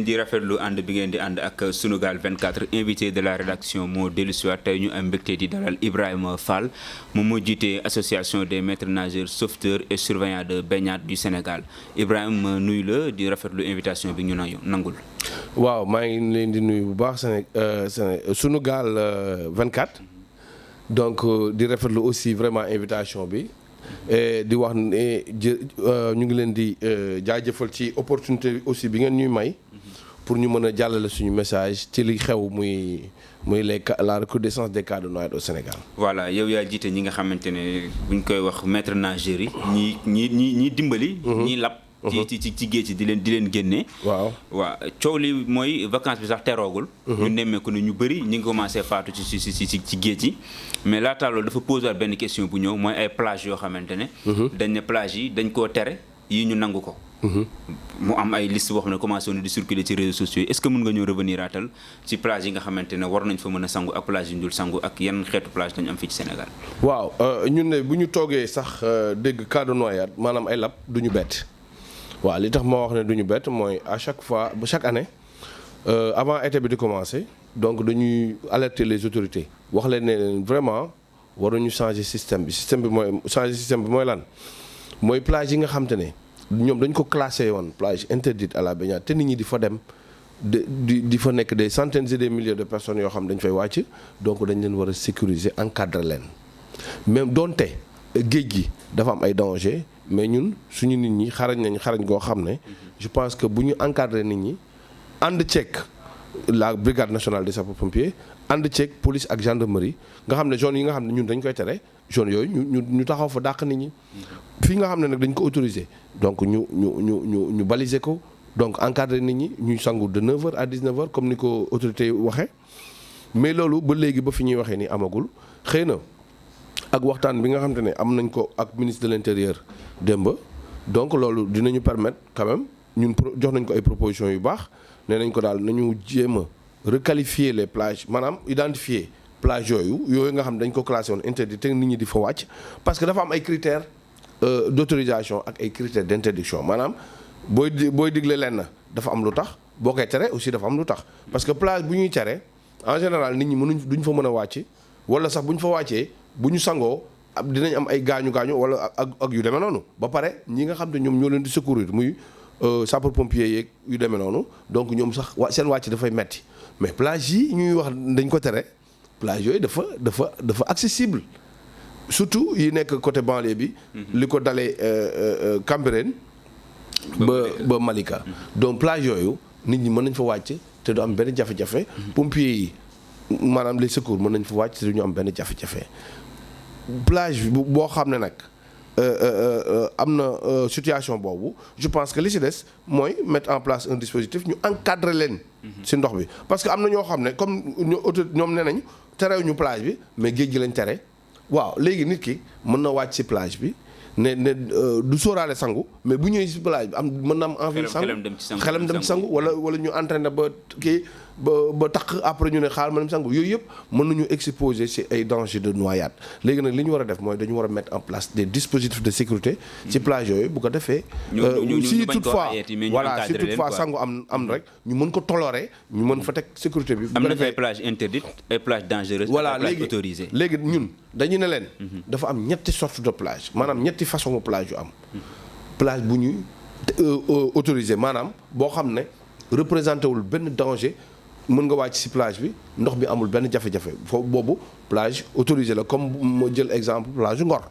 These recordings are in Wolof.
leen di rafetlu ànd bi ngeen di ànd ak Sunugal 24 invité de la rédaction moo dellusiwaat tey ñu am mbégte di dalal Ibrahima Fall moom moo jiite association des maîtres nageurs sauveteurs et surveillants de baignade du Sénégal Ibrahima nuyu la di rafetlu invitation bi ñu nangul. waaw maa ngi leen di nuyu bu baax Sunugal 24 donc di rafetlu aussi vraiment invitation bi. di wax ne ñu ngi leen di jaajëfal ci opportunité bi aussi bi ngeen ñuy may pour ñu mën a jàllale suñu message ci li xew muy la recrudescence des cas de noyade au Sénégal. voilà yow yaa jiite ñi nga xamante ne buñ koy wax maître nageurs yi ñi dimbali. ñi lab. ci géej gi di leen génne. waaw coow li mooy vacances bi sax teroogul. ñu nemmeeku ne ñu bëri ñu ngi commencé faatu ci géej gi. mais laata loolu dafa posé waat benn question bu ñëw mooy ay plage yoo xamante ne. dañ ne plage yi dañ koo tere yi ñu nangu ko. mu am ay liste boo xam ne commencé woon di circuler ci réseaux sociaux yi est-ce que mën nga ñëw revenir aatal ci plage yi nga xamante ne war nañ fa mën a sangu ak plage yi ñu dul sangu ak yan xeetu plage dañu am fii ci Sénégal. waaw ñun ne bu ñu toogee sax dégg cas de noyade maanaam ay lab du ñu bett. waaw li tax ma wax ne du ñu bett mooy à chaque fois chaque année avant été bi di commencer donc dañuy alerter les autorités wax leen ne vraiment waruñu changer système bi mooy lan mooy plage yi nga xam te ne ñoom dañ ko classé woon plage interdite à la baignade te nit ñi di fa dem di fa nekk des centaines et des milliers de personnes yoo xam dañ fay wàcc donc dañ leen war a sécuriser encadrer leen même donte géej gi dafa am ay danger mais ñun suñu nit ñi xarañ goo xam ne je pense que bu ñu encadrer nit ñi ànd ceeg la brigade nationale des sapeurs-pompiers ànd ceeg police ak gendarmerie nga xam ne zone yi nga xam ne ñun dañ koy tere zone yooyu ñu taxaw fa dàq nit ñi fii nga xam ne nag dañ ko autoriser donc ñu baliser ko donc encadrer nit ñi ñuy sangu de 9h à 19h comme ni ko autorité waxee mais loolu ba léegi ba fi ñuy waxee ni amagul xëy na ak waxtaan bi nga xamante ne am nañ ko ak ministre de l'intérieur démb donc loolu dinañu permettre quand même ñun jox nañ ko ay propositions yu baax nee nañ ko daal nañu jéem a requalifier les plages maanaam identifier plage yooyu nga xam dañ ko classé woon interdit te nit ñi di fa wàcc parce que dafa am ay critères d'autorisation ak ay critères d'interdiction maanaam booy digle lenn dafa am lu tax boo koy tere aussi dafa am lu tax parce que plage bu ñuy tere en général nit ñi duñ fa mën a wàcc wala sax bu ñu fa wàccee bu ñu sangoo dinañ am ay gaañu wala ak yu demee noonu ba pare ñi nga xam ne ñoom ñoo leen di secourir muy sapeur pompier yeeg yu demee noonu donc ñoom sax seen wàcc dafay metti mais plage yi ñuy wax dañ ko tere plage yooyu dafa accessible surtout yi nekk côté banlieue bi. li ko dalee Cambérène ba Malika. donc plage yooyu nit ñi mën nañ fa wàcc te du am benn jafe-jafe. pompier yi maanaam les secours mën nañ fa wàcc te du ñu am benn jafe-jafe. plage boo xam ne nag am na situation boobu je pense que li ci des mooy mettre en place un dispositif ñu encadrer leen ci ndox bi parce que am na ñoo xam ne comme ñoom nee nañ terew ñu plage bi mais géej gi lañ tere waaw léegi nit ki mën na wàcc ci plage bi ne du sóoraale sangu mais bu ñëwee ci plage bi mën na am envie sangu xelam dem ci sangu wala ñu entraîné ba kii ba taq après ñu ne xaal ma dem sangu yooyu yëpp mën nañu exposer ci ay dangers de noyade léegi nag li ñu war a def mooy dañu war a mettre en place des dispositifs de sécurité ci plage yooyu bu ko defee si toutefois sangu am rek ñu mën ko toléré ñu mën fa teg sécurité bi am na ay plage interdite ay plage dangereuse voilà ay plage autorisée léegi ñun dañu ne leen dafa am ñetti sorte de plage maanaam ñetti façon plage yu am plage bu ñuy autorisé maanaam boo xam ne représenté wul benn danger mën nga wàcc ci plage bi ndox bi amul benn jafe-jafe foofu boobu plage autorisée la comme moo jël exemple plage Ngor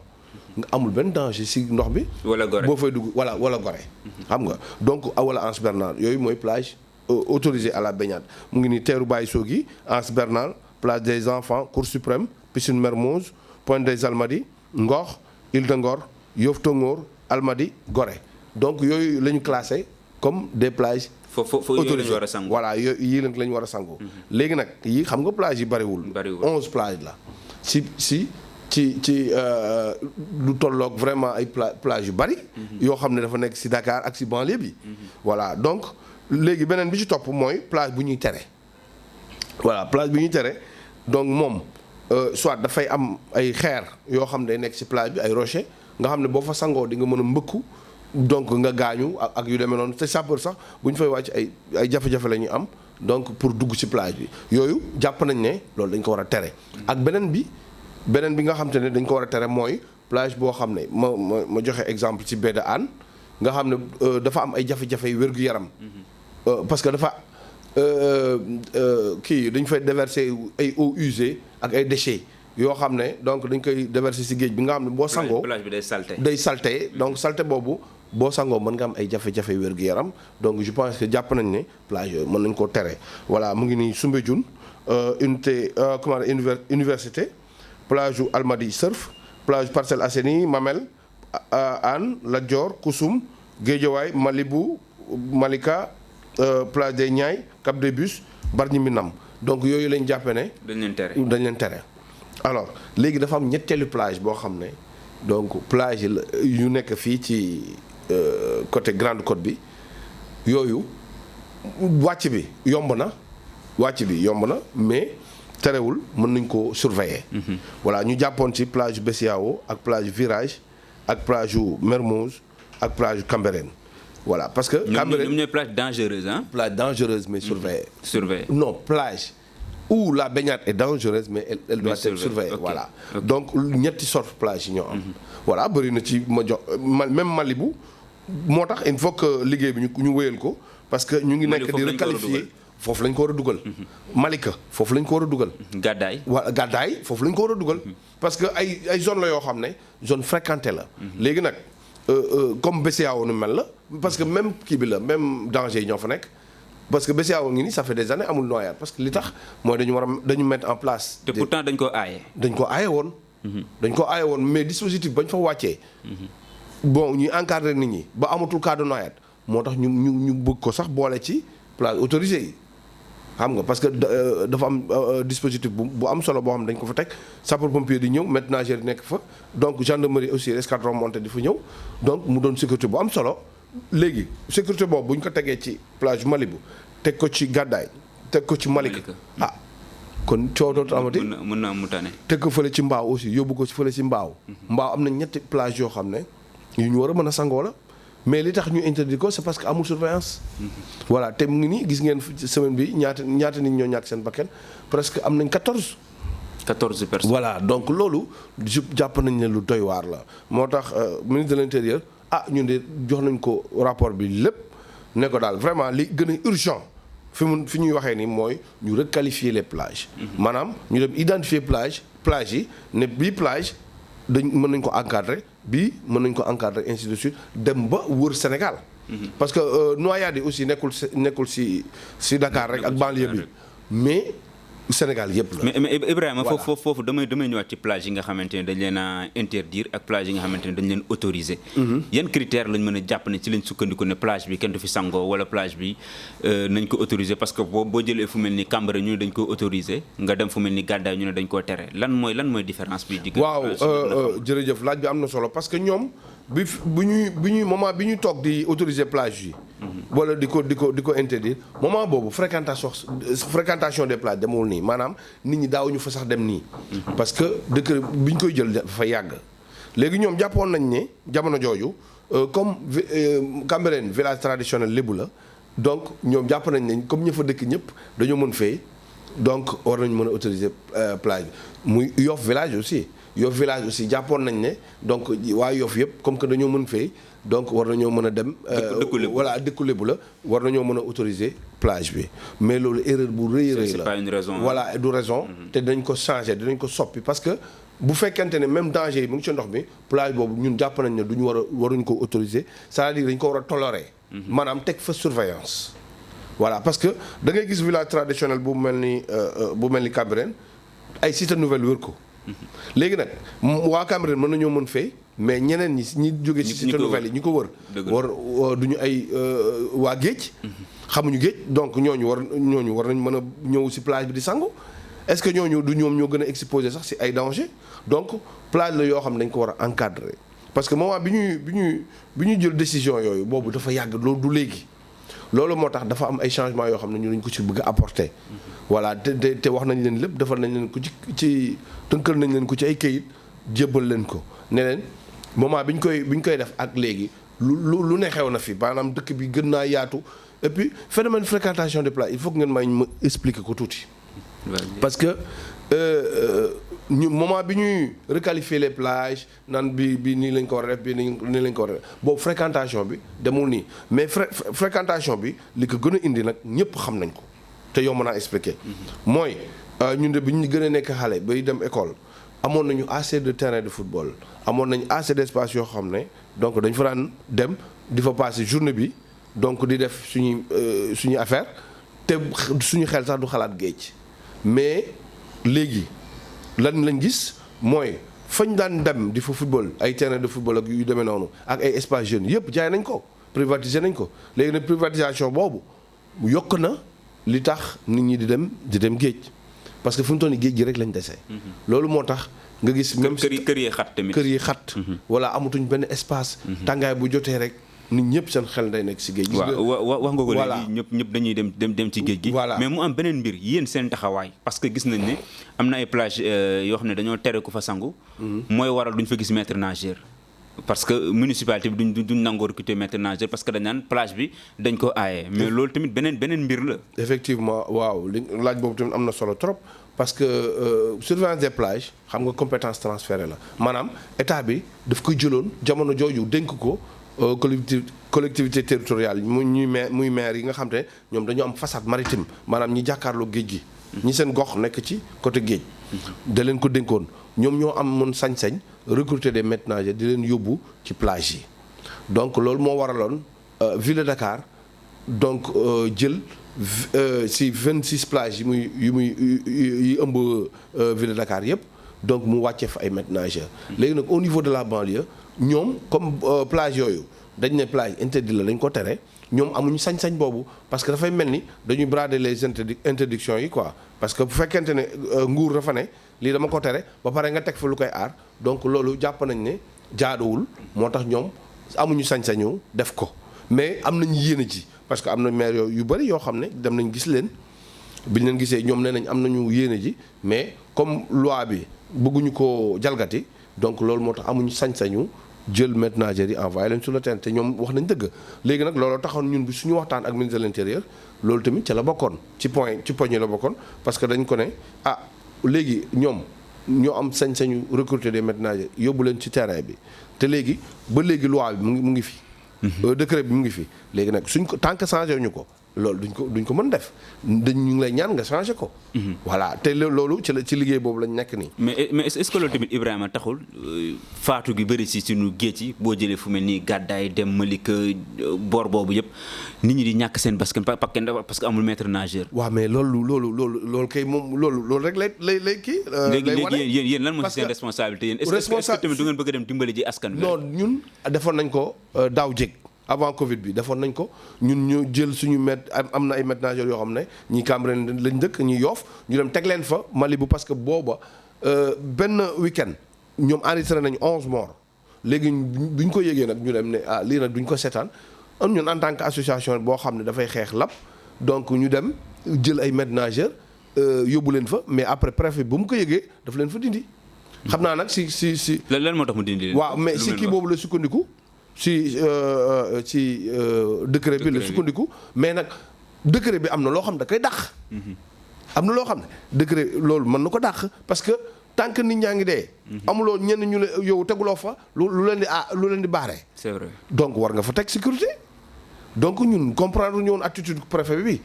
nga amul benn danger ci ndox bi wala Gorée boo fay dugg wala Gorée xam nga donc wala Anse Bernard yooyu mooy plage autorisée à la baignade mu ngi nii teeru Baye Sogui Anse Bernard plage des enfants Cour suprême piscine Mermoz Pointe des Almadies Ngor Île de Ngor Yoff Tongoor Almadies Gorée donc yooyu la ñu classé comme des plages autorisé voilà yii la ñu war a sangoo léegi nag yii xam nga plage yi bariwul 11 plage la ci lu tolloog vraiment ay plage yu bari yoo xam ne dafa nekk ci Dakar ak ci banlieue bi voilà donc léegi beneen bi ci topp mooy plage bu ñuy tere voilà plage bu ñuy tere donc moom soit dafay am ay xeer yoo xam ne day nekk ci plage bi ay rocher nga xam ne boo fa sangoo di nga mën a mbëkku donc nga gaañu ak yu demee noonu te sapeur sax bu ñu fay wàcc ay jafe-jafe la ñuy am donc pour dugg ci plage bi yooyu jàpp nañ ne loolu dañ ko war a tere. ak beneen bi nga xam te ne dañ ko war a tere mooy plage boo xam ne ma joxe exemple ci baie de Hann nga xam ne dafa am ay jafe-jafe yu wér-gu-yaram. parce que dafa kii dañ fay déverser ay eaux usées ak ay déchets yoo xam ne donc dañ koy déverser ci géej bi nga xam ne boo sangoo plage bi day salté donc salté boobu boo sangoo mën nga am ay jafe-jafe wér-gu-yaram donc je pense que jàpp nañ ne plage yooyu mën nañ koo tere voilà mu ngi nii Soumbédioune unité université plage u Almadies Surf plage Parcelles Assainies Mamelles Hann Lat Dior Koussoum Guédiawaye Malibu Malika plage des Niayes Cap des Bus Bargny Minam donc yooyu lañ jàppe ne dañ leen tere alors léegi dafa am ñetteelu plage boo xam ne donc plage yu nekk fii ci côté Grande Côte bi yooyu wàcc bi yomb na mais terewul mën nañ ko surveiller. voilà ñu jàppoon ci plage Bessiao ak plage Virage ak plage yu Mermoz ak plage yu Cambérène voilà parce que. Cambérène ñoom ñooy plage dangereuse hein. plage dangereuse mais surveillée. surveillée non plage où la baignade est dangereuse mais elle doit être surveillée voilà. donc ñetti sorte plage yi ñoo am. voilà bëri na ci ma jox même Malibu moo tax il faut que liggéey bi ñu wéyal ko parce que ñu ngi nekk di requalifier foofu lañ ko war a dugal. Malika foofu lañ ko war a dugal. Gàddaay. waaw Gàddaay foofu lañ ko war a dugal. parce que ay zone la yoo xam ne zone fréquentée la. léegi nag comme BCEAO nu mel la parce que même kii bi la même danger yi ñoo fa nekk parce que BCEAO ngi nii ça fait des années amul noyade parce que li tax mooy dañu mettre en place. te pourtant dañ ko aaye. dañ ko aaye woon. mais dispositif bañ fa wàccee. bon ñuy encadrer nit ñi ba amatul cas de noyade moo tax ñu bëgg ko sax boole ci plage autorisée yi. xam nga parce que dafa am dispositif bu am solo boo xam ne dañ ko fa teg sapeur pompier di ñëw maîtres nageurs yi nekk fa donc gendarmerie aussi escadron monté di fa ñëw donc mu doon sécurité bu am solo léegi sécurité boobu bu ñu ko tegee ci plage Malibu teg ko ci Gàddaay teg ko ci Malika kon coow dootu amati mën na mu tane teg ko fële ci Mbaaw aussi yóbbu ko fële ci Mbaaw am na ñetti plage yoo xam ne yu ñu war a mën a sangoo la mais li tax ñu interdit ko c'est parce que amul surveillance. voilà te mu ngi nii gis ngeen semaine bi ñaata nit ñoo ñàkk seen bakkan presque am nañ 14 personnes. voilà donc loolu jàpp nañ ne lu doy waar la moo tax ministre de l'intérieur ñun de jox nañ ko rapport bi lépp ne ko daal vraiment li gën a urgent fi ñuy waxee ni mooy ñu requalifier les plages. maanaam ñu dem identifier plage yi ne bii plage mën nañ ko encadrer bii mën nañ ko encadrer ainsi de suite dem ba wër Sénégal. parce que noyade yi aussi nekkul si Dakar rek ak banlieue bi mais Sénégal yëpp la. mais Ibrahima foofu damay ñëwaat ci plage yi nga xamante ne dañ leen a interdire ak plage yi nga xamante ne dañ leen autoriser. yan critères lañ mën a jàpp ne ci lañ sukkandiku ne plage bi kenn du fi sangoo wala plage bi nañ ko autoriser parce que boo jëlee fu mel ni Cambérène ñu ne dañ ko autoriser nga dem fu mel ni Gàddaay ñu ne dañ koo tere lan mooy différence bi. waaw jërëjëf laaj bi am na solo parce que ñoom bu ñuy toog di autoriser plage yi. wala di ko interdire moment boobu fréquentation des plages demul nii maanaam nit ñi daawuñu fa sax dem nii. parce que décret bi ñu koy jël dafa yàgg. léegi ñoom jàppoon nañ ne jamono jooju comme Cambérène village traditionnel lébu la donc ñoom jàpp nañ ne comme ña fa dëkk ñëpp dañoo mën fay donc war nañu mën a autoriser plage bi muy Yoff village aussi jàppoon nañ ne donc waa Yoff yëpp comme que dañoo mën fay donc war nañoo mën a dem. voilà dëkku lébu la war nañoo mën a autoriser plage bi mais loolu erreur bu rëy la. c'est pas une raison. voilà du raison. te dañ ko changer dinañ ko soppi parce que bu fekkente ne même danger yi mu ngi ci ndox mi plage boobu ñun jàpp nañ ne waruñu ko autoriser c'est-à-dire dañ ko war a tolérer. maanaam teg fa surveillance. voilà parce que da ngay gis village traditionnel bu mel ni Cambérène ay cité nouvelle wër ko. léegi nag waa Cambérène mën nañoo mën fay mais ñeneen ñi jóge ci cité nouvelle yi ñi ko wër war duñu ay waa géej xamuñu géej donc ñooñu war nañ mën a ñëw ci plage bi di sangu est-ce que ñooñu du ñoom ñoo gën a exposé sax ci ay danger donc plage la yoo xam ne dañ ko war a encadrer parce que moment bi ñuy jël décision yooyu boobu dafa yàgg loolu du léegi loolu moo tax dafa am ay changements yoo xam ne ñu lañ ko ci bëgg a apporter voilà te wax nañ leen lépp defal nañ leen ko ci tënkal nañ leen ko ci ay këyit jébbal leen ko ne leen moment bi ñu koy def ak léegi lu ne xew na fi maanaam dëkk bi gën naa yaatu et puis phénomène fréquentation des plages il faut que ngeen may ma expliquer ko tuuti. parce que ñu moment bi ñuy requalifier les plages naan bi nii lañ ko war a def bi nii lañ ko war a def boobu fréquentation bi demul nii mais fréquentation bi li ko gën a indi nag ñëpp xam nañ ko te yow mën naa expliquer. mooy ñun de bi ñu gën a nekk xale bay dem école amoon nañu assez de terrain de football amoon nañu assez d'espace yoo xam ne donc dañ fa daan dem di fa passer journée bi donc di def suñu affaire te suñu xel sax du xalaat géej mais léegi. lan lañ gis mooy fañ daan dem di fa football ay terrain de football ak yu demee noonu ak ay espace jeunes yëpp jaay nañ ko privatiser nañ ko léegi nag privatisation boobu yokk na li tax nit ñi di dem géej parce que fu mu toll nii géej gi rek lañ dese. loolu moo tax nga gis. même kër yi xat tamit. kër yi xat. wala amatuñ benn espace. tàngaay bu jotee rek. nit ñëpp seen xel day nekk ci géej gi. waaw wax nga ko léegi ñëpp dañuy dem ci géej gi. mais mu am beneen mbir yéen seen taxawaay parce que gis nañ ne am na ay plage yoo xam ne dañoo tere ku fa sangu. mooy waral duñ fa gis maître nageur. parce que municipalité bi duñ nangoo recruter maître nageur parce que dañ naan plage bi dañ ko aaye mais loolu tamit beneen mbir la. effectivement waaw li laaj boobu tamit am na solo trop parce que surveillance des plages xam nga compétence transférée la maanaam état bi daf koy jëloon jamono jooju dénk ko. collectivité territoriale muy maire yi nga xam te ñoom dañu am façade maritime maanaam ñi jàkkaarloo géej gi. ñi seen gox nekk ci côté géej. da leen ko dénkoon ñoom ñoo am mën sañ-sañ recruter des maîtres nageurs di leen yóbbu ci plage yi donc loolu moo waraloon ville de Dakar donc jël si 26 plages yi ëmb ville de Dakar yëpp donc mu wàccee fa ay maîtres nageurs. léegi nag au niveau de la banlieue. ñoom comme plage yooyu dañ ne plage interdit la dañ ko tere ñoom amuñu sañ-sañ boobu parce que dafay mel ni dañuy brader les interdictions yi quoi parce que bu fekkente ne nguur dafa ne lii dama ko tere ba pare nga teg fa lu koy aar donc loolu jàpp nañ ne jaaduwul moo tax ñoom amuñu sañ-sañu def ko mais am nañu yéene ji parce que am na maire yu bëri yoo xam ne dem nañ gis leen biñ leen gisee ñoom nee nañ am nañu yéene ji mais comme loi bi bëgguñu ko jalgati donc loolu moo tax amuñu sañ-sañu jël maîtres nageurs yi envoyé leen sur le terrain te ñoom wax nañ dëgg léegi nag looloo taxoon ñun bi suñu waxtaan ak ministre de l'intérieur loolu tamit ca la bokkoon ci poñ yi la bokkoon parce que dañ ko ne léegi ñoom ñoo am sañ-sañu recruter des maîtres nageurs yóbbu leen ci terrain bi te léegi ba léegi loi bi mu ngi fi. décret bi mu ngi fi léegi nag suñ ko tant que changé ñu ko loolu duñ ko mën def ñu ngi lay ñaan nga changé ko. voilà te loolu ci liggéey boobu lañ nekk nii. mais est-ce que loolu tamit Ibrahima taxul faatu gi bëri si suñu géej yi boo jëlee fu mel nii Gàddaay dem Malika boor boobu yëpp nit ñi di ñàkk seen parce que amul maître nageur. waaw mais loolu kay moom loolu rek lay kii. léegi yéen lan moo si seen responsabilité yéen. est-ce que tamit du ngeen bëgg a dem dimbali ji askan bi. non ñun defoon nañ ko daaw jég. avant Covid bi defoon nañ ko ñun ñu jël suñu am na ay maîtres nageurs yoo xam ne ñi Cambérène lañ dëkk ñi Yoff ñu dem teg leen fa Malibu parce que booba benn week-end ñoom enregistré nañu 11 morts léegi bi ñu ko yégee nag ñu dem ne lii nag duñ ko seetaan ñun en tant que association boo xam ne dafay xeex lap donc ñu dem jël ay maîtres nageurs yóbbu leen fa mais après préfet bu mu ko yégee daf leen fa dindi. xam naa nag si. lan moo tax mu dindi leen. waaw mais si kii boobu la sukkandiku. ci décret bi la sukkandiku mais nag décret bi am na loo xam ne da koy dàq. am na loo xam ne décret loolu mën na ko dàq parce que tant que nit ñaa ngi dee. amuloo ñenn ñu la yow teguloo fa lu leen di baaree. c'est vrai donc war nga fa teg sécurité donc ñun comprendre ñu woon attitude préfet bi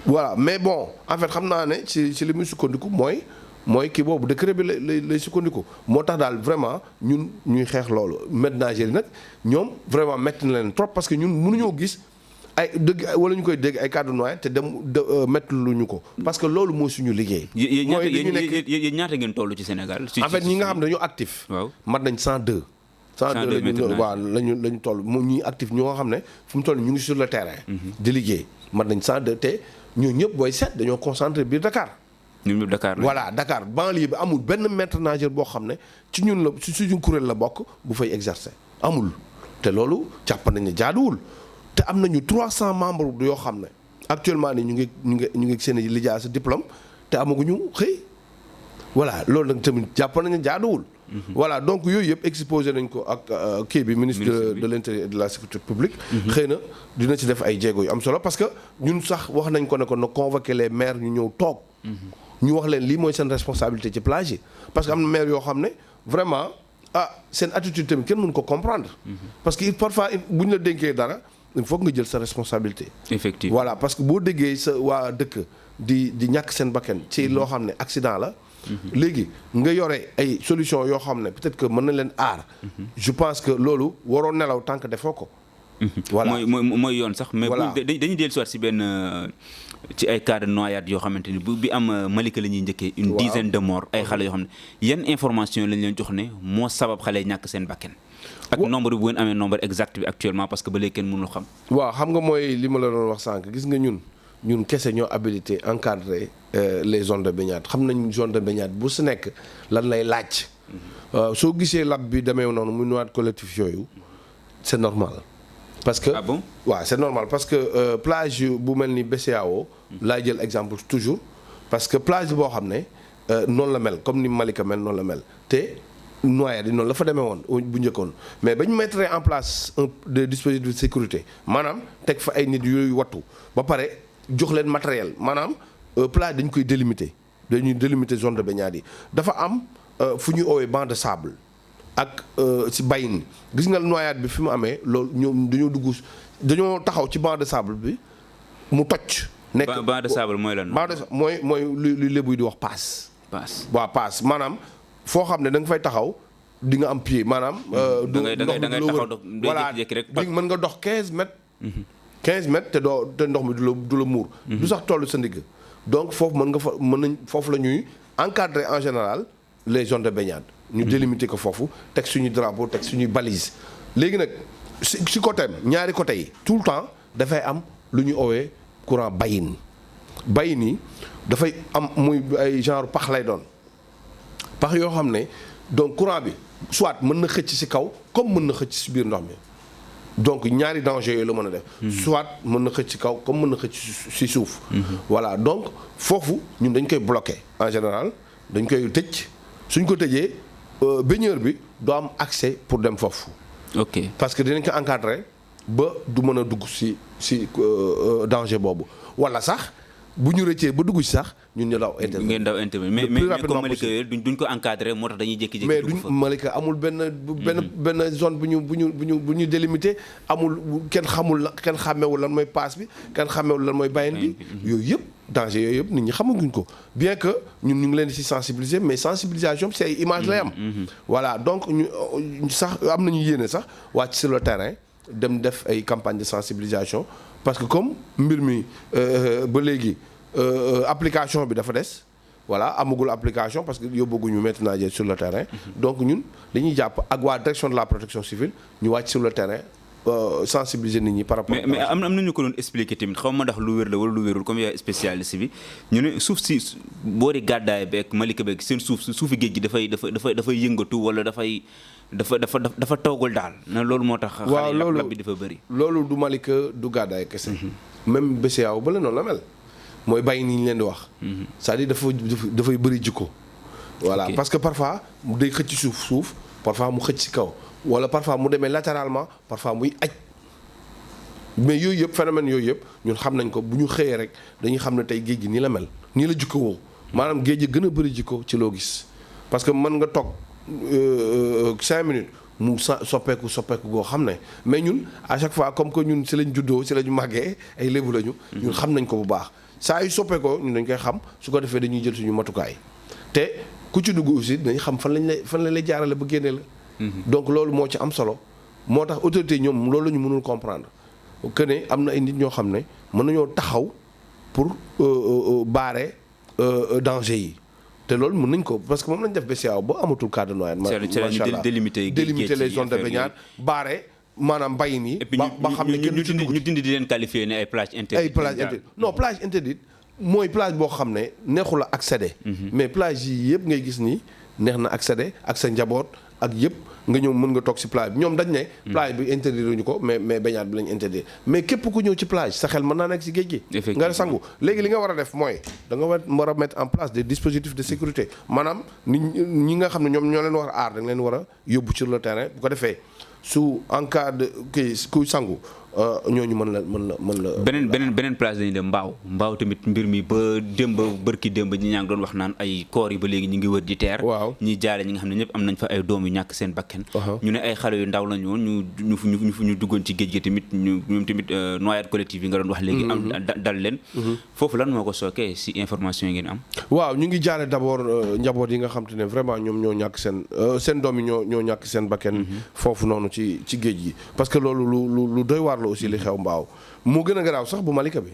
voilà mais bon en fait xam naa ne ci li muy sukkandiku mooy kii boobu décret bi lay sukkandiku moo tax daal vraiment ñun ñuy xeex loolu maîtres nageurs yi nag ñoom vraiment métti na leen trop parce que ñun mënuñoo gis ay dëgg wala ñu koy dégg ay cas de noyade te métti lu ñu ko parce que loolu moo suñu liggéey. mooy dañu nekk yéen ñaata ngeen toll ci Sénégal. en fait ñi nga xam ne dañoo actif. waaw mat nañ 102. 102 waaw lañu toll moom ñuy actif ñoo nga xam ne fu mu toll ñu ngi sur le terrain. di liggéey mat nañ 102 te ñoo ñëpp booy seet dañoo concentré biir Dakar. voilà Dakar banlieue bi amul benn maître nageur boo xam ne ci ñun la ci suñu kuréel la bokk bu fay exercer amul te loolu jàpp nañ ne jaaduwul te am nañu 300 membres yoo xam ne actuellement ni ñu ngi seen i lijaasa diplôme te amaguñu xëy voilà loolu nag tamit jàpp nañ ne jaaduwul voilà donc yooyu yëpp exposé nañ ko ak kii bi ministre de l'intérieur et de la sécurité publique. xëy na dina ci def ay jéego yu am solo parce que ñun sax wax nañ ko ne ko na convoquer les maires ñu ñëw toog. ñu wax leen lii mooy seen responsabilité ci plage yi parce que am na maire yoo xam ne vraiment seen attitude tamit kenn mënu ko comprendre. parce que parfois bu ñu la dénkee dara il faut nga jël sa responsabilité. effectivement voilà parce que boo déggee sa waa dëkk di ñàkk seen bakkan ci loo xam ne accident la. léegi nga yore ay solution yoo xam ne peut-être que mën na leen aar. je pense que loolu waroo nelaw tant que defoo ko. voilà mooy yoon sax. mais dañuy dellu si waat si benn ci ay cas de noyade yoo xamante ni bi am Malika la ñuy njëkkee. une dizaine de morts ay xale yoo xam ne yan information lañ leen jox ne moo sabab xale ñàkk seen bakkan. ak nombre bi bu ngeen amee nombre exact bi actuellement parce que ba léegi kenn mënul xam. waaw xam nga mooy li ma la doon wax sànq gis nga ñun kese ñoo habilité encadrer les zones de baignade xam nañ zone de baignade bu su nekk lan lay laaj. soo gisee lab bi demee noonu muy noyade collectif yooyu c'est normal. parce que bon waaw c'est normal parce que plage bu mel ni BCEAO laa jël exemple toujours parce que plage boo xam ne noonu la mel comme ni Malika mel noonu la mel te noyade yi noonu la fa demee woon bu njëkkoon mais ba ñu mettre en place des dispositifs de sécurité maanaam teg fa ay nit yooyu wattu ba pare jox leen matériel maanaam plage dañ koy dañuy délimiter zone de baignade yi dafa am fu ñuy oowee banc de sable ak si bayin gis nga noyade bi fi mu amee loolu ñoom dañoo taxaw ci banc de sable bi mu toj. nekk banc de sable mooy lan. banc de sable mooy lu lébu yi di wax paas. waaw paas maanaam foo xam ne da nga fay taxaw di nga am pied maanaam. da ngay taxaw voilà mën nga dox 15 mètres. 15 mètres te ndox mi du la muur. du sax tollu sa ndigg donc foofu foofu la ñuy encadrer en général les zones de baignade. ñu délimiter ko foofu teg suñu drapeau teg suñuy balise léegi nag si côté ñaari côté yi tout le temps dafay am lu ñu owee courant bayin yi dafay am muy ay genre pax lay doon pax yoo xam ne donc courant bi soit mën na xëcc si kaw comme mën na xëcc si biir ndox mi donc ñaari danger yooyu la mën a def soit mën na xëcc si kaw comme mën na xëcc si suuf voilà donc foofu ñun dañ koy bloquer en général dañ koy tëj suñ ko tëjee baigneur bi doo am accès pour dem foofu. ok parce que dinañ ko encadrer ba du mën a dugg si danger boobu wala sax bu ñu rëccee ba dugg si sax ñun ñu daw intervenir. ngeen daw intervenir mais comme Malika yooyu duñ ko encadrer moo tax dañuy jékki-jékki. mais duñ Malika amul benn zone bu ñu délimité amul kenn xàmmewul lan mooy paas bi kenn xàmmewul lan mooy bayin bi yooyu yëpp. danger yooyu yëpp nit ñi xamaguñ ko bien que ñun ñu ngi leen ci sensibiliser mais sensibilisation c'est ay image lay am. voilà donc ñu sax am nañu yéene sax wàcc sur le terrain dem def ay campagne de sensibilisation parce que comme mbir mi ba léegi application bi dafa des voilà amagul application parce que yóbbuguñu maître nageur sur le terrain. donc ñun dañuy jàpp ak waa direction de la protection civile ñu wàcc sur le terrain. sensibiliser nit ñi par rapport mais am nañu ko doon expliquer tamit xaw ma ndax lu wér la wala lu wérul comme yaay spécialiste bi ñu ne suuf si boori gàddaay beeg Malika beeg seen suufi géej gi dafay yëngatu wala dafa toogul daal na loolu moo tax. waaw xale lab bi dafa bëri. loolu du Malika du gàddaay kese. même BCEAO ba la noonu la mel mooy bàyyi ni ñu leen di wax. c'est-à-dire dafay bëri jikko. voilà parce que parfois day xëcc suuf parfois mu xëcc si kaw. wala parfois mu demee latéralement parfois muy aj mais yooyu yëpp phénomène yooyu yëpp ñun xam nañ ko bu ñu xëyee rek dañuy xam ne tey géej gi nii la mel nii la jikko woo maanaam géej gi gën a bëri jikko ci loo gis parce que mën nga toog 5 minutes mu soppeeku goo xam ne mais ñun à chaque fois comme que ñun si lañ juddoo si lañu màggee ay lébu lañu. ñun xam nañ ko bu baax saa yu soppeekoo ñun dañ koy xam su ko defee dañuy jël suñu matukaay te ku ci dugg aussi dañuy xam fan lañ lay jaarale ba génnee la. donc loolu moo ci am solo moo tax autorité ñoom loolu la ñu mënul comprendre que ne am na ay nit ñoo xam ne mën nañoo taxaw pour barrer danger yi te loolu mën nañ ko parce que moom lañ def BCEAO ba amatul cas de noyade. macha allah délimiter les zones de baignade barrer maanaam bayin yi. ba xam ne kenn ñu dindi di leen qualifier ne ay plage interdite. ay plage interdite non plage interdite mooy plage boo xam ne neexul a accéder. mais plage yi yëpp ngay gis nii. neex na accéder ak sa njaboot ak yëpp nga ñëw mën nga toog ci plage bi ñoom dañ ne plage bi interdire ñu ko mais baignade bi lañ interdire mais képp ku ñëw ci plage sa xel mën naa nekk ci géej gi nga sangu léegi li nga war a def mooy da nga war a mettre en place des dispositifs de sécurité maanaam ñi nga xam ne ñoom ñoo leen war a aar da nga leen war a yóbbu sur le terrain bu ko defee su en cas de kuy sangu ñooñu mën la beneen place dañuy dem mbaaw tamit mbir mi ba démb bërki démb ñi ñaa ngi doon wax naan ay koor yi ba léegi ñu ngi wër di teer ñi jaale ñi nga xam ne ñëpp am nañ fa ay doom yu ñàkk seen bakken ñu ne ay xale yu ndaw lañu woon ñu duggoon ci géej gi tamit ñoom tamit noyade collective yi nga doon wax léegi am dal leen foofu lan moo ko sookee si information yi ngeen am waaw ñu ngi jaale d'abord njaboot yi nga xam te ne vraiment ñoom ñoo ñàkk seen doom yi ñoo ñàkk seen bakken foofu noonu ci géej gi parce que loolu lu doy waar aussi li xew mbaaw moo gën a garaaw sax bu Malika bi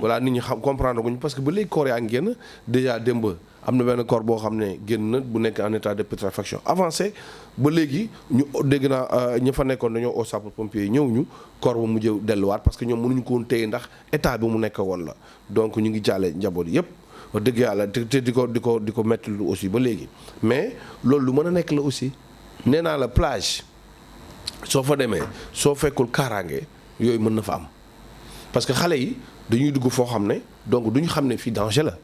voilà nit ñi xam comprendre guñu parce que ba léegi corps yaa ngi génn déjà démb am na benn corps boo xam ne génn na bu nekk en état de putréfaction avancé ba léegi ñu dégg naa ña fa nekkoon dañoo au sapeur pompier ñëw ñu corps ba mujj delluwaat parce que ñoom mënuñu ko woon téye ndax état bi mu nekk woon la donc ñu ngi jàlle njaboot yépp wax dëgg yàlla te di ko metti lu aussi ba léegi mais loolu lu mën a nekk la aussi nee naa la plage soo fa demee soo fekkul kaaraange yooyu mën na fa am parce que xale yi dañuy dugg foo xam ne donc duñu xam ne fii danger la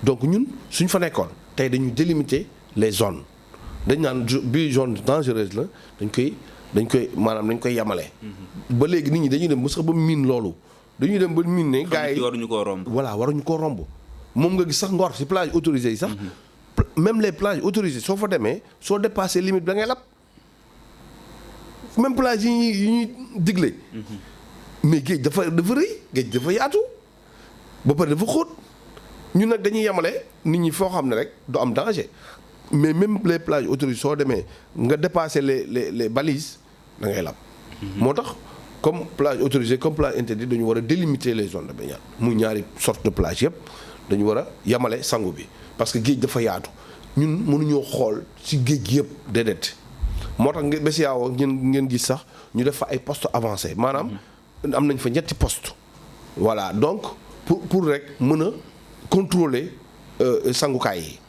donc ñun suñ fa nekkoon tey dañuy délimiter les zones dañ naan bii zone dangereuse la dañ koy maanaam dañ koy yamale ba léegi nit ñi dañuy dem ba sax ba miin loolu dañuy dem ba miin ne gars yi waruñu koo romb voilà waruñu koo romb moom nga gis sax Ngor ci plage autorisée yi sax même les plages autorisées soo fa demee soo dépassé limite da ngay lab même plage yi ñuy digle mais géej dafa rëy géej dafa yaatu ba pare dafa xóot ñun nag dañuy yemale nit ñi foo xam ne rek du am danger mais même les plages autorisées soo demee nga dépasser les balises da ngay lab moo tax comme plage autorisée comme plage interdite dañu war a délimiter les zones de baignade muy ñaari sorte de plage yëpp dañu war a yemale sangu bi parce que géej dafa yaatu ñun mënuñoo xool ci géej gi yëpp déedéet moo tax nga bés yaaw ngeen gis sax ñu def fa ay postes avancés maanaam am nañ fa ñetti poste voilà donc pour rek mën a contrôler sangukaay yi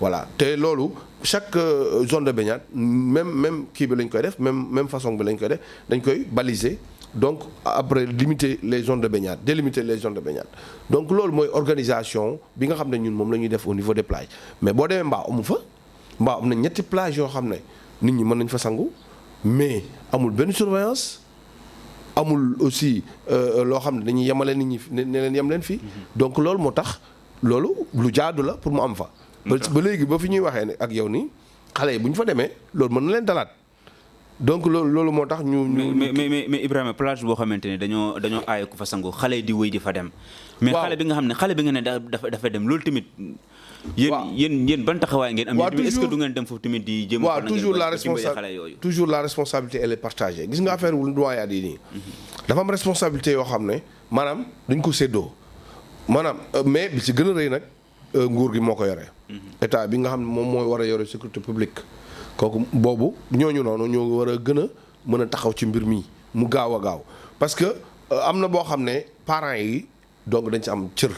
voilà te loolu chaque zone de baignade même kii bi lañ koy def même façon bi lañ koy def dañ koy baliser donc après limiter les zones de baignade délimiter les zones de baignade donc loolu mooy organisation bi nga xam ne ñun moom la ñuy def au niveau des plages mais boo demee Mbao amu fa Mbao am na ñetti plage yoo xam ne nit ñi mën nañ fa sangu mais amul benn surveillance amul aussi loo xam ne dañuy yemale nit ñi ne leen yem leen fii donc loolu moo tax loolu lu jaadu la pour mu am fa ba léegi ba fi ñuy waxee ne ak yow nii xale yi bu ñu fa demee loolu mën na leen dalaat donc loolu moo tax ñu mais Ibrahima plage boo xamante ne dañoo aaye ku fa sangu xale yi di wéy di fa dem mais xale bi nga ne dafa dem loolu tamit yéen ban taxawaay ngeen am est-ce que du ngeen dem foofu tamit di jéem waaw toujours la responsabilité elle est partagée gis nga affaire wu noyade yi nii dafa am responsabilité yoo xam ne maanaam dañ ko séddoo maanaam mais bi ci gën a rëy nag nguur gi moo ko yore état bi nga xam ne moom mooy war a yore sécurité publique kooku boobu ñooñu noonu ñoo war a gën a mën a taxaw ci mbir mi mu gaaw a gaaw parce que am na boo xam ne parents yi donc dañ ci am cër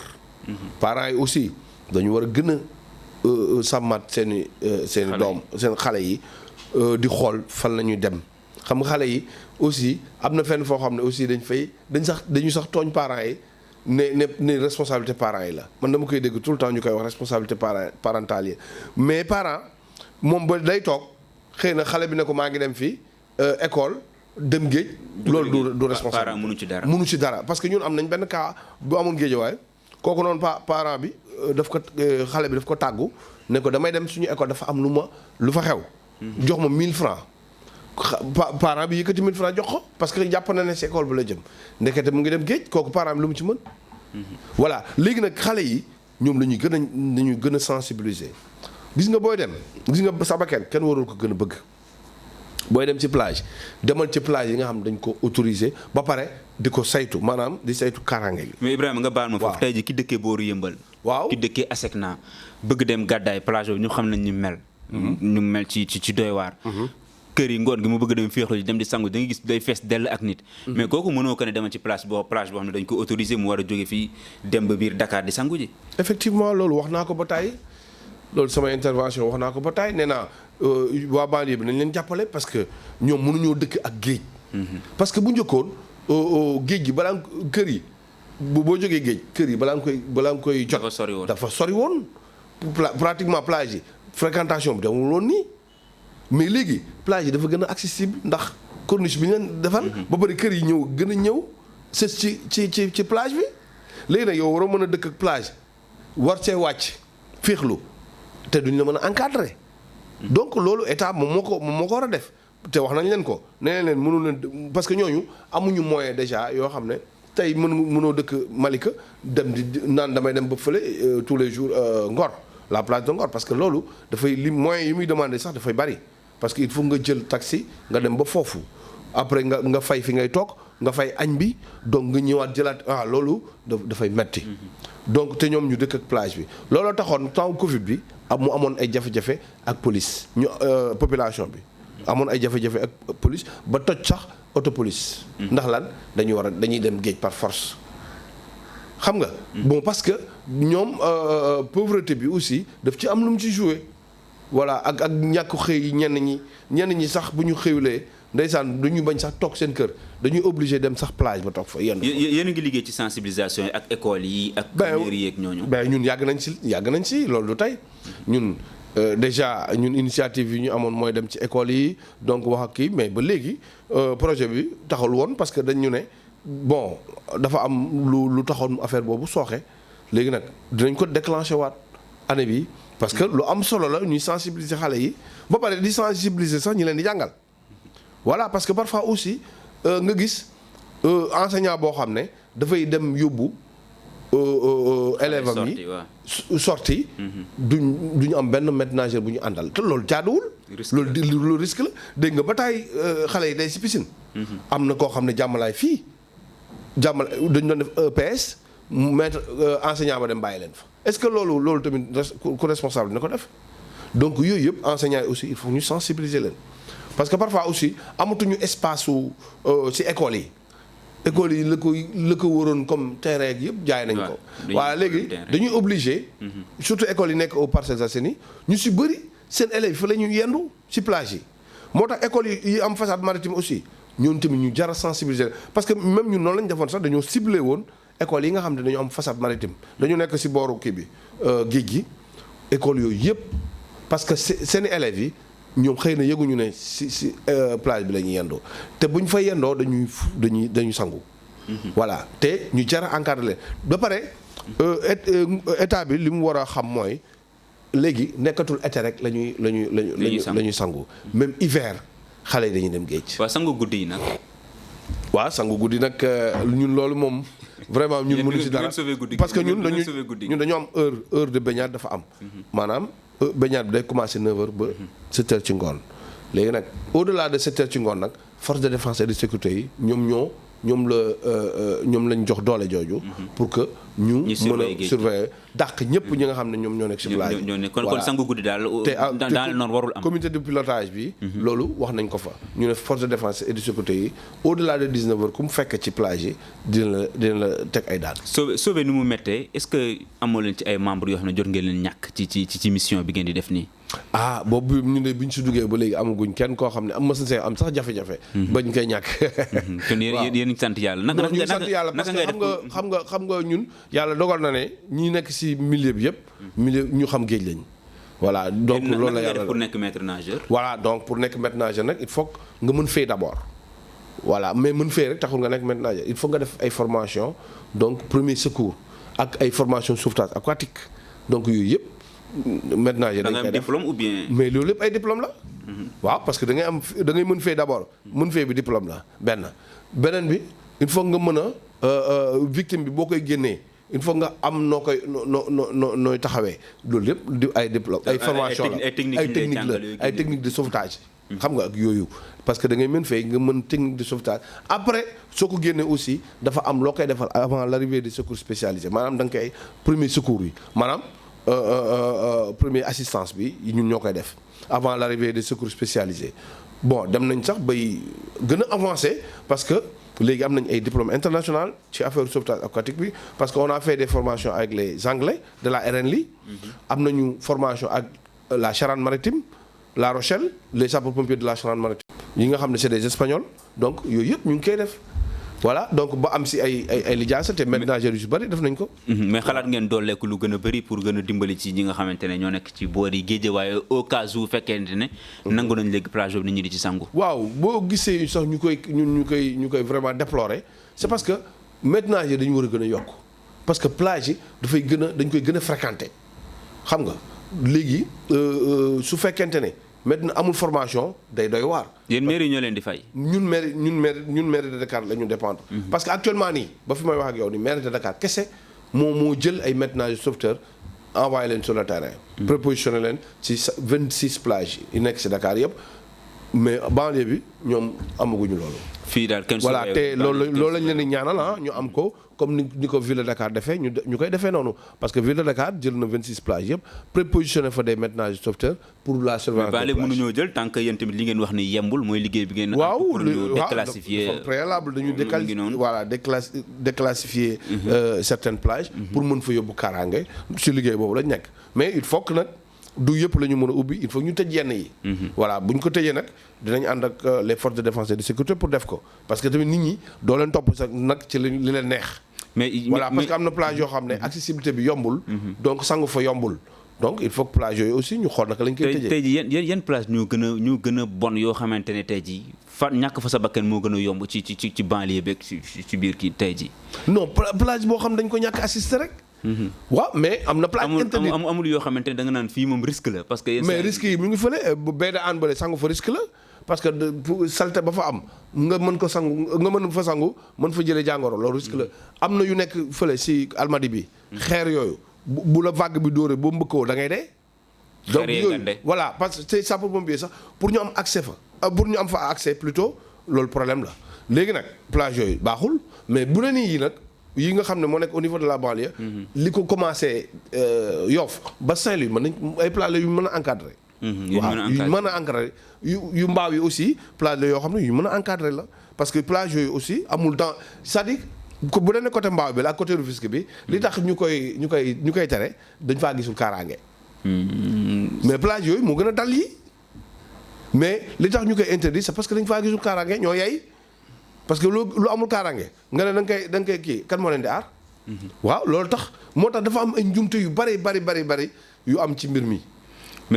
parents yi aussi dañu war a gën a sàmmaat seeni doom seen xale yi di xool fan la ñuy dem xam nga xale yi aussi am na fenn foo xam ne aussi dañu sax tooñ parents yi ne responsabilité parents yi la man dama koy dégg tout le temps ñu koy wax responsabilité parentale yi mais parent moom ba day toog xëy na xale bi ne ko maa ngi dem fii école dem géej loolu du responsable mënu ci dara parce que ñun am nañ benn cas bu amoon géejawaay kooku noonu parent bi xale bi daf ko tàggu ne ko damay dem suñu école dafa am lu fa xew jox ma 1000 francs parent bi yëkkati 1000 francs jox ko parce que jàpp na ne si école bi la jëm ndekete mu ngi dem géej kooku parent bi lu mu ci mën voilà léegi nag xale yi ñoom lañuy gën a sensibiliser gis nga booy dem gis nga sabaken kenn warul ko gën a bëgg booy dem ci plage demal ci plage yi nga xam dañ ko autorisé ba pare di ko saytu maanaam di saytu kaaraange gi. mais Ibrahima nga baal ma foofu tey ji ki dëkkee booru yëmbal waaw ki dëkkee Asecna bëgg dem gàddaay plage boobu ñu xam nañ ñu mel ci doy waar kër yi ngoon gi mu bëgg dem féexlu ji dem di sangu da nga gis day fees dell ak nit mais kooku mënoo ko ne demal ci plage boo xam ne dañ ko autorisé mu war a jóge fii dem ba biir Dakar di sangu ji effectivement loolu wax naa ko ba tàyyi loolu sama intervention wax naa ko ba tey nee naa waa banlieue bi nañ leen jàppale parce que ñoom mënuñoo dëkk ak géej. parce que bu njëkkoon géej gi balaa kër yi boo jógee géej kër yi balaa nga koy jot. dafa sori woon pratiquement plage yi fréquentation bi demul woon nii mais léegi plage yi dafa gën a accessible ndax corniche bi ñu leen defal. ba bari kër yi gën a ñëw sës ci plage bi léegi nag yow waroo mën a dëkk ak plage war see wàcc féexlu te duñ la mën a encadrer. donc loolu état moom moo ko war a def te wax nañ leen ko nee leen mënu leen parce que ñooñu amuñu moyen déjà yoo xam ne tey mënoo dëkk Malika dem di naan damay dem ba fële tous les jours Ngor la plage de Ngor parce que loolu dafay li moyens yi muy demandé sax dafay bari parce que il faut nga jël taxi nga dem ba foofu après nga fay fi ngay toog nga fay añ bi donc nga ñëwaat jëlaat loolu dafay metti donc te ñoom ñu dëkk ak plage bi looloo taxoon temps Covid bi mu amoon ay jafe-jafe ak police population bi amoon ay jafe-jafe ak police ba toj sax auto police ndax lan dañuy dem géej par force xam nga bon parce que ñoom pauvreté bi aussi daf ci am lu mu ci joué voilà ak ñàkk xëy ñenn ñi sax bu ñu xëyulee ndeysaan duñu bañ sax toog seen kër dañuy obligé dem sax plage ba toog fa yenn. yéen a ngi liggéey ci sensibilisation yi ak école yi ak mairie yeeg ñooñu. ñun yàgg nañ si loolu du tey ñun déjà ñun initiative yi ñu amoon mooy dem ci école yi donc wax ak kii mais ba léegi projet bi taxul woon parce que dañ ñu ne bon dafa am lu taxoon affaire boobu sooxe léegi nag dinañ ko déclenché waat année bi parce que lu am solo la ñuy sensibiliser xale yi ba pare di sensibiliser sax ñi leen di jàngal. voilà parce que parfois aussi nga gis enseignant boo xam ne dafay dem yóbbu élèves am yi sorti duñu am benn maître nageur bu ñu àndal te loolu jaaduwul loolu risque la dégg nga ba taay xale yi day si piscine am na koo xam ne jàmmalaay fii dañu doon def EPS maître enseignant ba dem bàyyi leen fa est-ce que loolu tamit ku responsable dina ko def donc yooyu yëpp enseignants yi aussi il faut ñu sensibiliser leen parce que parfois aussi amatuñu espace ci école yi la ko waroon comme terrain ak yëpp jaay nañ ko. waaw léegi dañuy obligé. surtout école yi nekk aux Parcelles Assainies ñu ci bëri seen élèves fa la ñuy yendu ci plage yi. moo tax école yi am façade maritime aussi ñoom tamit ñu jar a sensibiliser parce que même ñun noonu lañ defoon sax dañoo ciblé woon école yi nga xam ne dañoo am façade maritime dañu nekk ci booru kii bi géej gi école yooyu yëpp parce que seen élèves yi. ñoom xëy na yëguñu ne si plage bi la ñuy yendoo te bu ñu fa yendoo dañuy sangu. voilà te ñu jar a encadré ba pare état bi li mu war a xam mooy léegi nekkatul été rek la ñuy sangu. même hiver xale yi dañuy dem géej. waaw sangu guddi yi nag. waaw sangu guddi nag ñun loolu moom. vraiment ñun mënuñ si dara parce que ñun dañu am heure de baignade dafa am. maanaam. baignade bi day commencer 9h ba 7h ci ngoon léegi nag au-delà de 7h ci ngoon nag force de défense et de sécurité yi ñoom lañ jox doole jooju. pour que ñu mën a surveiller dàq ñëpp ñi nga xam ne ñoom ñoo nekk ci plage bi. kon sangu guddi daal daal noonu warul am. comité de pilotage bi. loolu wax nañ ko fa. ñu ne force de défense et de sécurité yi au-delà de 19h ku mu fekk ci plage yi dina la teg ay daan. sauver nu mu méttee est-ce que amoo leen ci ay membres yoo xam ne jot ngeen leen ñàkk ci mission bi ngeen di def nii. boobu ñu ne bi ñu si duggee ba léegi amaguñ kenn koo xam ne am mës na am sax jafe-jafe. bañ koy ñàkk. kon yéen sant yàlla. naka ñu sant yàlla parce que xam nga ñun yàlla dogal na ne ñi nekk si milieu bi yëpp. milieu ñu xam géej lañ. voilà donc loolu la yàlla pour nekk maître nageur. voilà donc pour nekk maître nageur nag il faut nga mën fay d'abord. voilà mais mën fay rek taxul nga nekk maître nageur il faut nga def ay formation donc premier secours ak ay formation sauvetage aquatique donc yooyu yëpp. maintenant dañ koy def diplôme ou bien. mais loolu lépp ay diplôme la. waaw parce que da ngay mën fee d'abord. mën fee bi diplôme la beneen bi il faut nga mën a victime bi boo koy génnee il faut nga am noo koy nooy taxawee loolu lépp di ay diplôme ay formation la ay technique de sauvetage. xam nga ak yooyu parce que da ngay mën fee nga mën technique de sauvetage après soo ko génnee aussi dafa am loo koy defal avant l'arrivée des secours spécialisés maanaam da nga koy premier secours yi maanaam. première assistance bi ñun ñoo koy def avant l'arrivée des secours spécialisés bon dem nañ sax bay gën a avancer parce que léegi am nañ ay diplôme international ci affaire sauvetage aquatique bi parce que on a fait des formations avec les Anglais de la RNLI. am nañu formation ak la Charente-Maritime La Rochelle les sapeurs-pompiers de la Charente-Maritime yi nga xam ne c'est des Espagnols donc yooyu yëpp ñu ngi koy def. voilà donc ba am si ay lijaasa te maîtres nageurs yu si bëri def nañ ko. mais xalaat ngeen dooleeku lu gën a bëri pour gën a dimbali ci ñi nga xamante ne ñoo nekk ci boori géej waaye au cas où fekkente ne. nangu nañ léegi plage boobu nit ñi di ci sangu. waaw boo gisee sax ñu koy vraiment déplorer c'est parce que maîtres nageurs dañu war a gën a yokk parce que plage yi dañ koy gën a fréquenter xam nga léegi su fekkente ne. maintenant amul formation day doy waar. yéen mairie ñoo leen di fay. ñun mairie de Dakar la ñu dépendre. parce que actuellement nii ba fi may wax ak yow nii mairie de Dakar kese moo jël ay maîtres nageurs sauveteurs envoyé leen sur le terrain. prépositionné leen ci 26 plages yi nekk ci Dakar yëpp mais banlieue bi ñoom amaguñu loolu. fii daal kenn voilà te loolu lañ leen di ñaanal ñu am ko comme ni ko ville de Dakar defee ñu koy defee noonu parce que ville de Dakar jël na 26 plages yëpp prépositionné fa des maîtres nageurs sauveteurs pour la surveillance. mais ba mënuñoo jël tant que yéen tamit li ngeen wax ni yembul mooy liggéey bi ngeen. waaw pour ñu déclassifier préalable dañu déclassifier certaines plages. pour mën fa yóbbu kaaraange ci liggéey boobu lañ nekk mais il faut que nag. du yëpp la ñu mën a ubbi il faut ñu tëj yenn yi. voilà bu ñu ko tëjee nag dinañ ànd ak les forces de défense et de sécurité pour def ko parce que tamit nit ñi doo leen topp sax nag ci li leen neex. voilà parce que am na plage yoo xam ne accessibilité bi yombul. donc sangu fa yombul. donc il faut que plage yooyu aussi ñu xool naka lañ koy tëjee. tey jii yan plage ñoo gën a bon yoo xamante ne tey jii fa ñàkk fa sa bakkan moo gën a yomb ci banlieue beeg ci biir kii tey jii. non plage boo xam dañ ko ñàkk assister rek. waaw mais am na plage interdite amul yoo xamante ne da nga naan fii moom risque la parce que. mais risque yi mu ngi fële bu baie de Hann bële sangu fa risque la parce que salte ba fa am nga mën ko sangu nga mën fa sangu mën fa jëlee jàngoro loolu risque la am na yu nekk fële si Almadi bi. xeer yooyu bu la vague bi dóoree boo mbëkkoo da ngay dee. donc yooyu voilà parce que sapeurs-pompiers sax pour ñu am accès fa pour ñu am fa accès plutôt loolu problème la léegi nag plage yooyu baaxul mais bu ne nii yi nag. yi nga xam ne moo nekk au niveau de la banlieue. li ko commencé Yoff ba Saint-Louis mën nañ ay plage la yu mën a encadré. yu mën a encadré yu mbaaw yi aussi plage la yoo xam ne yu mën a encadré la parce que plage yooyu aussi amul dans c'est-à-dire bu dee ne côté mbaaw bi la côté Rufisque bi li tax ñu koy tere dañ faa gisul kaaraange. mais plage yooyu moo gën a dal yi mais li tax ñu koy interdit c'est parce que dañ faa gisul kaaraange ñoo yey. parce que lu amul kaaraange nga ne da nga koy kii kan moo leen di aar. waaw loolu tax moo tax dafa am ay njumte yu bari yu am ci mbir mi.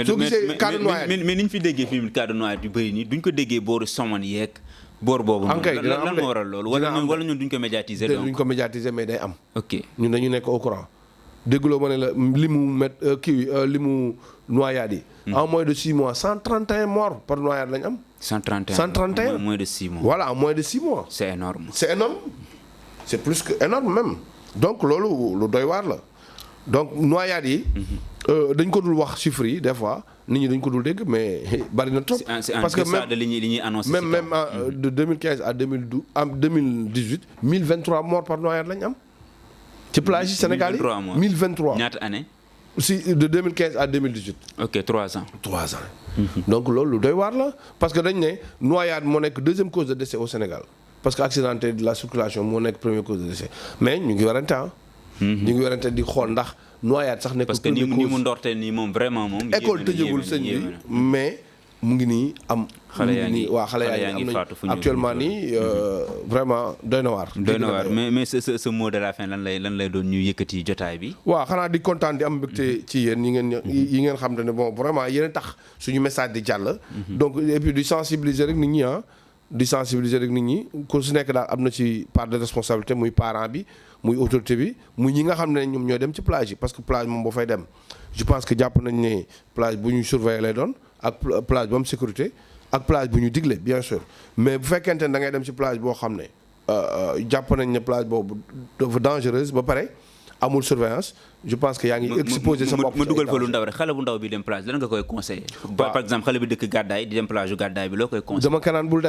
soo gisee cas de noyade mais ni ñu fi déggee fii cas de noyade yu bëri nii duñ ko déggee booru Somone yeeg boor boobu. lan moo waral loolu wala ñun duñ ko médiatiser. donc duñ ko médiatiser mais day am. ok ñun dañu nekk au courant dégguloo ma ne la li mu noyade yi. en moins de 6 mois 131 morts par noyade lañ am. 131 en moins de 6 mois. voilà en moins de 6 mois. c'est énorme. C'est plus que énorme même. donc loolu lu doy waar la donc noyade yi. dañ ko dul wax chiffres yi des fois nit ñi dañ ko dul dégg mais bari na trop. parce que même li ñuy annoncé. même de 2015 à 2012 en 2018 1023 morts par noyade lañ am. ci plage yi Sénégal yi 1023 ñaata année. si de 2015 à 2018. ok 3 ans. 3 ans. donc loolu lu doy waar la parce que dañ ne noyade moo nekk deuxième cause de décès au Sénégal parce que accidenté de la circulation moo nekk première cause de décès mais ñu ngi warante ñu ngi warante di xool ndax noyade sax nekk. parce que ni mu ndorteel nii moom vraiment moom. école tëjagul sëñ bi mais mu ngi nii am. xale yaa ngi am faatu fu ñu actuellement nii vraiment doy na waar. doy na waar mais ce mot de la fin lan lay doon ñu yëkkati jotaay bi. waaw xanaa di kontaan di am mbégte ci yéen yi ngeen xam ne bon vraiment yéen tax suñu message di jàll. donc et puis di sensibiliser rek nit ñi di sensibiliser rek nit ñi ku si nekk daal am na ci part de responsabilité muy parent bi muy autorité bi muy ñi nga xam ne ñoom ñooy dem ci plage yi parce que plage moom boo fay dem je pense que jàpp nañ ne plage bu ñuy surveiller lay doon ak plage bu am sécurité ak plage bu ñu digle bien sûr mais bu fekkente ne da ngay dem ci plage boo xam ne jàpp nañ ne plage boobu dafa dangereuse ba pare amul surveillance je pense que yaa ngi exposé sa bopp. ma dugal fa lu ndaw rek xale bu ndaw bi dem plage lan nga koy conseillé. par exemple xale bi dëkk gàddaay di dem plage yu gàddaay bi loo koy conseillé. dama kanaan bul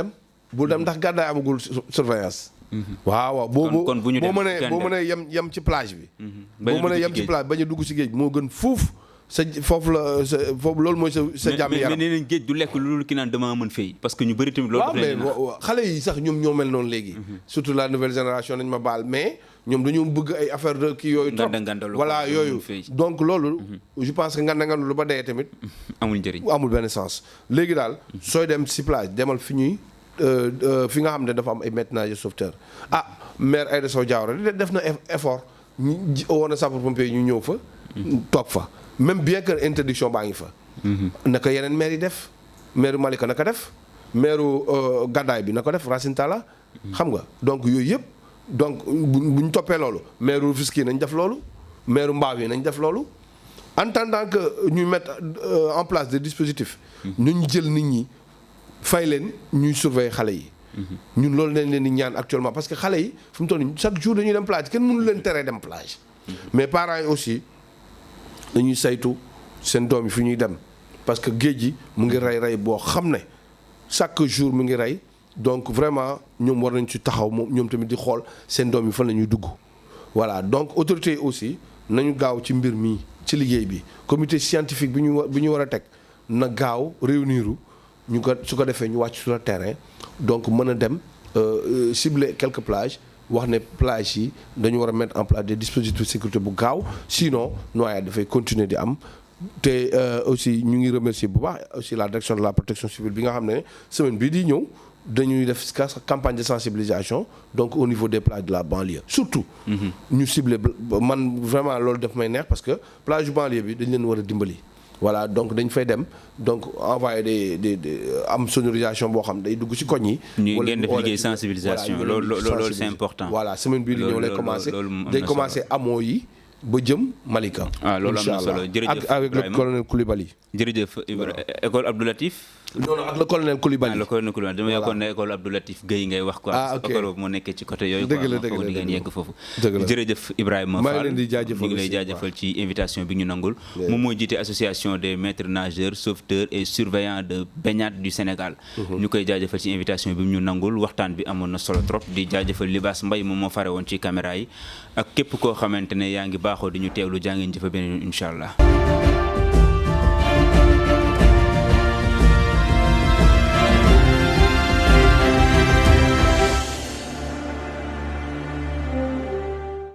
dem ndax gàddaay amagul surveillance. waaw kon bu ñu dem boo mënee yem ci plage bi. boo mënee yem ci plage bañ a dugg ci géej moo gën fuuf foofu loolu mooy sa jàmm yaram. mais nee nañ géej du lekk loolu ki naan dama mën fay parce que ñu bëri tamit loolu. waaw mais xale yi sax ñoom ñoo mel noonu léegi. surtout la nouvelle génération nañ ma baal mais ñoom dañoo bëgg ay affaire de kii yooyu. voilà yooyu donc loolu. je pense que nganda lu ba dee tamit. amul njëriñ amul benn sens. léegi daal sooy dem si plage demal fi ñuy fi nga xam ne dafa am ay maîtres nageurs sauveteurs maire Aïda Sow Diawara def na effort ñu woon na sapeurs-pompiers ñu ñëw fa. toog fa même bien que interdiction baa ngi fa. naka yeneen maire yi def maire Malika naka def maire Gadaay bi na ko def Racine Talla. xam nga donc yooyu yëpp donc bu ñu toppee loolu maire Rufisque nañ def loolu maire Mbaaw yi nañ def loolu en attendant que ñu mettre en place des dispositifs. ñu jël nit ñi fay leen ñuy surveiller xale yi. ñun loolu lañ leen di ñaan actuellement parce que xale yi fu mu toll nii chaque jour dañuy dem plage kenn mënu leen teree dem plage. mais parents yi aussi dañuy saytu seen doom yi fi ñuy dem parce que géej gi mu ngi rey boo xam ne chaque jour mu ngi rey donc vraiment ñoom war nañ ci taxaw moom ñoom tamit di xool seen doom yi fan la ñuy dugg. voilà donc autorités yi aussi nañu gaaw ci mbir mi ci liggéey bi comité scientifique bi ñu war a teg na gaaw réunir ñu ko su ko defee ñu wàcc sur le terrain donc mën a dem cibler quelques plages. wax ne plage yi dañu war a mettre en place des dispositifs de sécurité bu gaaw sinon noyade dafay continuer di am te aussi ñu ngi remercier bu baax aussi la direction de la protection civile bi nga xam ne semaine bii di ñëw dañuy def campagne de sensibilisation donc au niveau des plages de la banlieue surtout ñu cibler man vraiment loolu daf may neex parce que plage yu banlieue bi dañ leen war a dimbali voilà donc dañ fay dem donc envoyé des am sonorisation boo xam day dugg ci koñ yi. ñu ngeen def liggéey sensibilisation loolu c'est important. voilà semaine bii di ñëw lay commencé day commencé amoo yi ba jëm Malika. loolu am na solo jërëjëf avec le colonel Koulibaly. jërëjëf école Abdou Latif. non ak le colonel Koulibaly. le colonel Koulibaly dama yokkoon ne école Abdou Latif Guèye ngay wax quoi. ok école boobu moo nekkee ci côté yooyu. dëgg la quoi foofu di ngeen yegg foofu. dëgg la jërëjëf Ibrahima Fall maa ngi leen di jaajëfal ñu ngi lay jaajëfal ci invitation bi ñu nangul. moom moo jiite association des maîtres nageurs sauveteurs et surveillants de baignade du Sénégal. ñu koy jaajëfal ci invitation bi ñu nangul waxtaan bi amoon na solo trop di jaajëfal Libaas Mbaye moom moo fare woon ci caméra yi ak képp koo xamante ne yaa ngi baaxoo di ñu teewlu jaa ngeen jëfa beneen incha allah.